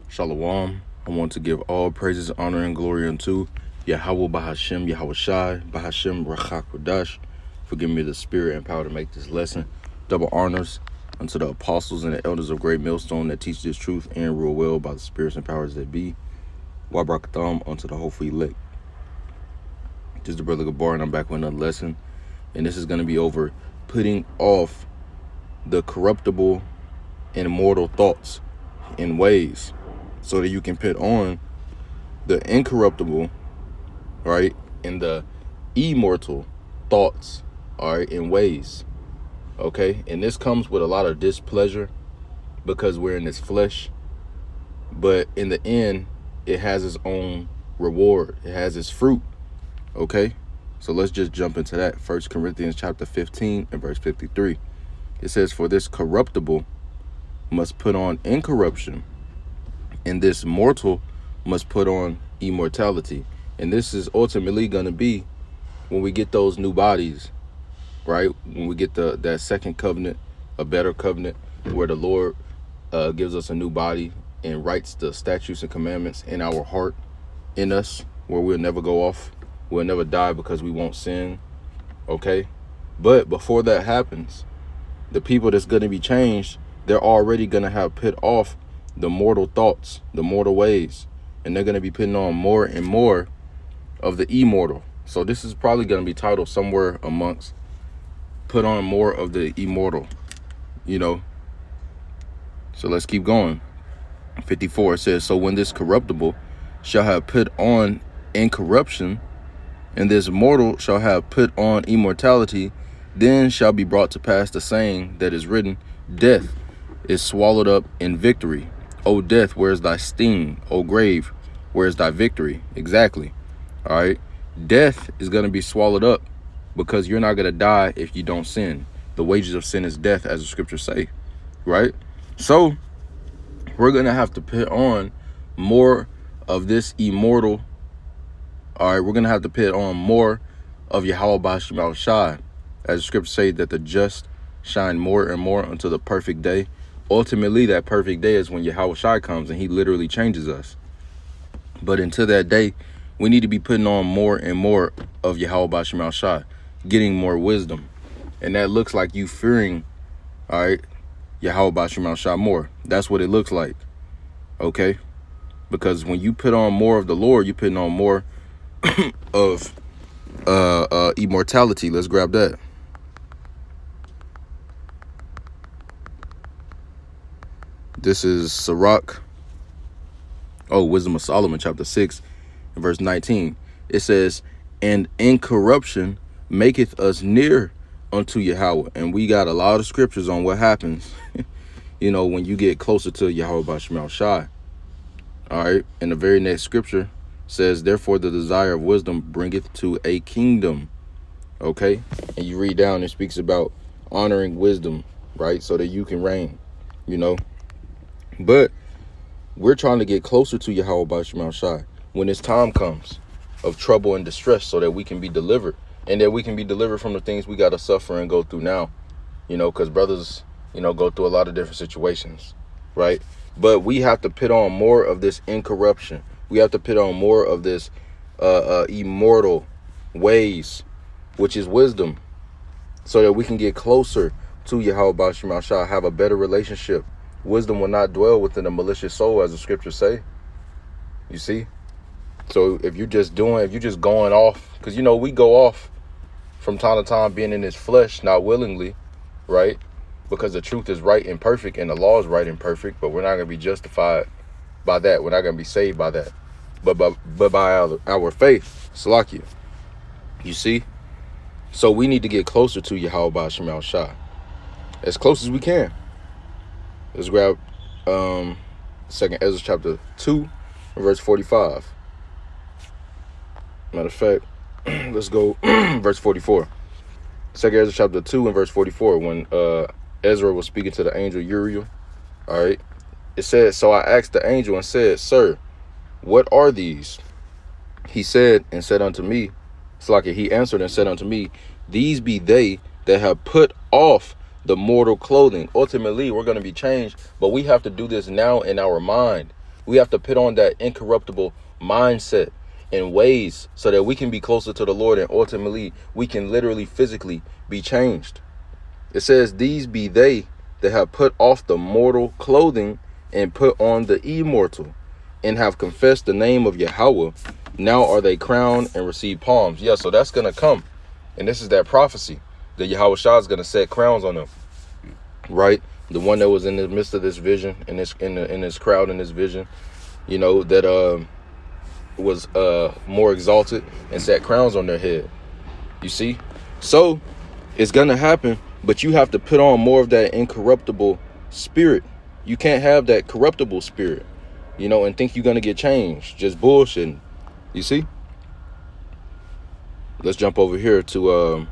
Shalom. I want to give all praises, honor, and glory unto Yahweh Bahashem, Yahweh Shai, Bahashem Rachakodash. Forgive me the spirit and power to make this lesson. Double honors unto the apostles and the elders of Great Millstone that teach this truth and rule well by the spirits and powers that be. Wabrakatham unto the hopeful elect. This is the brother Gabar, and I'm back with another lesson. And this is going to be over putting off the corruptible and immortal thoughts and ways, so that you can put on the incorruptible, right, and the immortal thoughts, all right, and ways, okay? And this comes with a lot of displeasure because we're in this flesh, but in the end, it has its own reward. It has its fruit, okay? So let's just jump into that. 1 Corinthians chapter 15 and verse 53. It says, "For this corruptible must put on incorruption, and this mortal must put on immortality." And this is ultimately going to be when we get those new bodies, right? When we get that second covenant, a better covenant, where the Lord gives us a new body and writes the statutes and commandments in our heart, in us, where we'll never go off. We'll never die because we won't sin, okay? But before that happens, the people that's going to be changed, they're already going to have put off the mortal thoughts, the mortal ways, and they're going to be putting on more and more of the immortal. So this is probably going to be titled somewhere amongst put on more of the immortal, you know. So let's keep going. 54 says, "So when this corruptible shall have put on incorruption, and this mortal shall have put on immortality, then shall be brought to pass the saying that is written, Death is swallowed up in victory. O death, where is thy sting? O grave, where is thy victory?" Exactly. All right. Death is going to be swallowed up because you're not going to die if you don't sin. The wages of sin is death, as the scriptures say. Right. So we're going to have to put on more of this immortal. All right. We're going to have to put on more of Yahweh Ba'ashem Shai, as the scriptures say that the just shine more and more until the perfect day. Ultimately, that perfect day is when Yahweh Shai comes and he literally changes us. But until that day, we need to be putting on more and more of Yahweh Ba'ashem Shai, getting more wisdom. And that looks like you fearing, all right, Yahweh Ba'ashem Shai more. That's what it looks like, okay? Because when you put on more of the Lord, you're putting on more of immortality. Let's grab that. This is Sirach, Wisdom of Solomon, chapter 6, and verse 19. It says, "And incorruption maketh us near unto Yahweh." And we got a lot of scriptures on what happens, you know, when you get closer to Yahweh Ba'ashem Shai. All right. And the very next scripture says, "Therefore the desire of wisdom bringeth to a kingdom." Okay. And you read down, it speaks about honoring wisdom, right? So that you can reign, you know. But we're trying to get closer to Yahweh Ba'ashem Shai when this time comes of trouble and distress, so that we can be delivered, and that we can be delivered from the things we got to suffer and go through now, you know, because brothers, you know, go through a lot of different situations, right? But we have to put on more of this incorruption. We have to put on more of this immortal ways, which is wisdom, so that we can get closer to Yahweh Ba'ashem Shai, have a better relationship. Wisdom will not dwell within a malicious soul, as the scriptures say. You see? So if you're just going off, because, you know, we go off from time to time being in this flesh, not willingly, right? Because the truth is right and perfect, and the law is right and perfect, but we're not going to be justified by that. We're not going to be saved by that. But by our faith, Salakia. You see? So we need to get closer to Yahweh Ba'ashem Shai, as close as we can. Let's grab 2nd Ezra chapter 2, verse 45. Matter of fact, let's go verse 44. 2nd Ezra chapter 2 and verse 44, when Ezra was speaking to the angel Uriel, all right, it says, "So I asked the angel and said, Sir, what are these? He said and said unto me," Slakia, he answered and said unto me, "These be they that have put off the mortal clothing." Ultimately, we're going to be changed, but we have to do this now in our mind. We have to put on that incorruptible mindset and ways so that we can be closer to the Lord, and ultimately we can literally physically be changed. It says, these be they that have put off the mortal clothing and put on the immortal, and have confessed the name of Yahweh. Now are they crowned and receive palms. Yeah, so that's going to come. And this is that prophecy that Yahweh Shah is going to set crowns on them, right? The one that was in the midst of this vision, in this crowd, in this vision, you know, that was more exalted and set crowns on their head. You see? So it's going to happen, but you have to put on more of that incorruptible spirit. You can't have that corruptible spirit, you know, and think you're going to get changed. Just bullshitting. You see? Let's jump over here to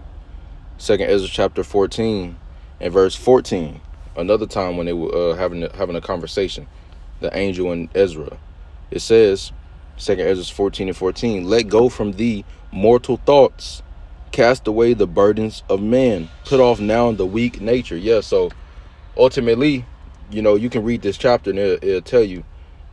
2nd Ezra chapter 14 and verse 14. Another time when they were having a conversation, the angel and Ezra. It says, 2nd Ezra 14 and 14, let go from thee mortal thoughts, cast away the burdens of man, put off now the weak nature. Yeah, so ultimately, you know, you can read this chapter and it'll tell you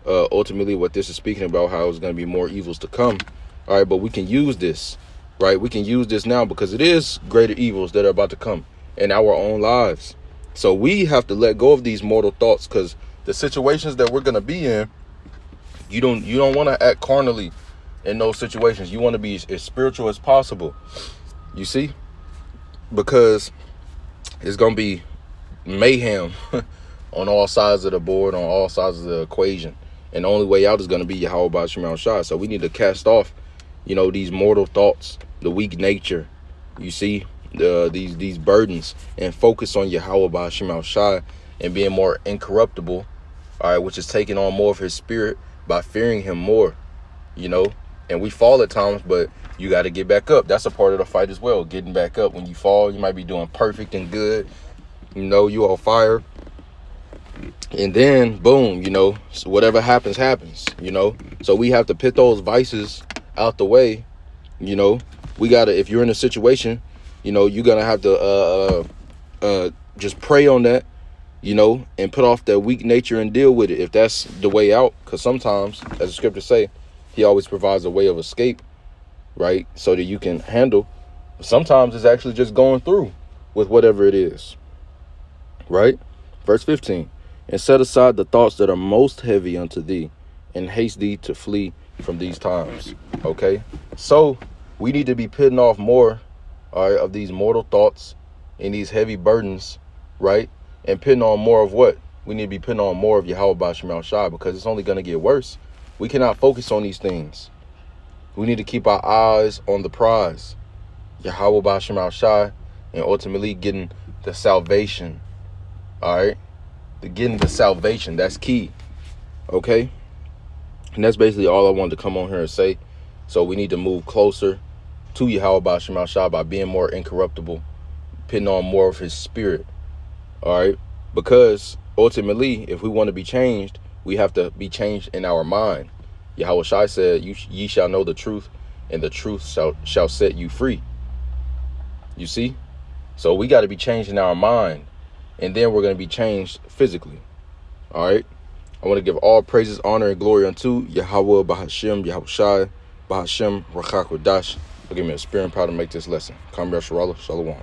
ultimately what this is speaking about, how it's going to be more evils to come. All right, but we can use this, right? We can use this now because it is greater evils that are about to come in our own lives. So we have to let go of these mortal thoughts, because the situations that we're going to be in, you don't want to act carnally in those situations. You want to be as spiritual as possible. You see? Because it's going to be mayhem on all sides of the board, on all sides of the equation. And the only way out is going to be Yahweh B'Shem Shai. So we need to cast off, you know, these mortal thoughts, the weak nature, you see, these burdens, and focus on Yahweh B'Shem Shai and being more incorruptible, all right, which is taking on more of his spirit by fearing him more, you know. And we fall at times, but you got to get back up. That's a part of the fight as well, getting back up. When you fall, you might be doing perfect and good, you know, you on fire. And then, boom, you know, so whatever happens, you know. So we have to put those vices out the way, you know. We got to, if you're in a situation, you know, you're going to have to just pray on that, you know, and put off that weak nature and deal with it, if that's the way out. Because sometimes, as the scriptures say, he always provides a way of escape, right, so that you can handle. Sometimes it's actually just going through with whatever it is, right? Verse 15. And set aside the thoughts that are most heavy unto thee, and haste thee to flee from these times. Okay, so we need to be putting off more, all right, of these mortal thoughts and these heavy burdens, right? And putting on more of what? We need to be putting on more of Yahweh B'Shem Shai, because it's only going to get worse. We cannot focus on these things. We need to keep our eyes on the prize, Yahweh B'Shem Shai, and ultimately getting the salvation, all right? Getting the salvation, that's key. Okay, and that's basically all I wanted to come on here and say. So we need to move closer to Yahweh B'Shem Shai by being more incorruptible, putting on more of his spirit, all right? Because ultimately, if we want to be changed, we have to be changed in our mind. Yahweh Shai said, ye shall know the truth, and the truth shall set you free. You see? So we got to be changed in our mind, and then we're going to be changed physically. All right. I want to give all praises, honor, and glory unto Yahweh B'Hashem, Yahweh Shai, B'Hashem, Rachakwadash. Forgive me a spirit and power to make this lesson. Kamar Shalom.